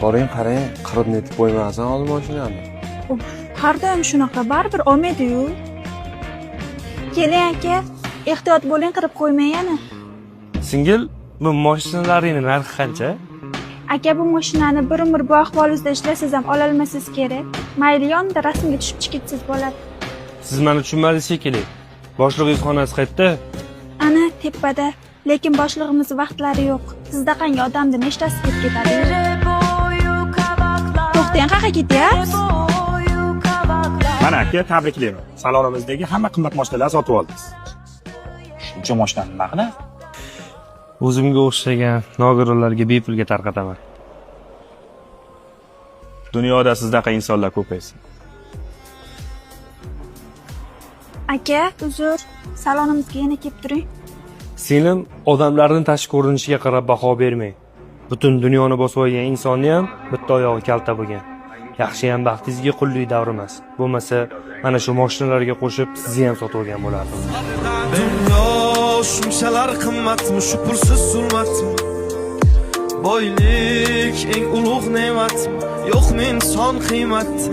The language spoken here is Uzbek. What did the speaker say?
Boring qarang, qirib netib qo'ymasan hozir mashinani. Har doim shunaqa, baribir olmaydi-yu. Keling aka, ehtiyot bo'ling, qirib qo'ymang yana. Singil, bu mashinalaringning narxi qancha? Aka, bu mashinani bir umr bu ahvolingizda ishlasangiz ham ololmasangiz kerak. Mayli, yonida rasmga tushib chiqitsangiz bo'ladi. Siz meni tushunmadingiz shekilli. Boshlig'ingiz xonasi qayerda? Ana tepada, lekin boshlig'imiz vaqtlari yo'q. Sizda qancha odamni nechtasi ketib ketadi? To'xtang, qayerga ketyapsiz? Mana aka, tabriklayman. Salonimizdagi hamma qimmat mashinalar sotib oldingiz. Shuncha mashinani nima qilasiz? O'zimga o'xshagan nogironlarga bepulga tarqataman. Dunyoda sizdaqa insonlar ko'paysin. Aka, uzr, salonimizga yana kelib turing. Singlim, odamlarning tashqi ko'rinishiga qarab baho bermang. Butun dunyoni bosib olgan insonni ham bitta oyog'i kalta bo'lgan. Yaxshi ham baxtingizga qullik davri emas. Bo'lmasa, mana shu mashinalarga qo'shib sizni ham sotib olgan bo'lardim. Dunyo shunchalar qimmatmi, shu pulsiz zulmatmi? Boylik eng ulug' ne'matmi? Yo'qmi inson qiymati?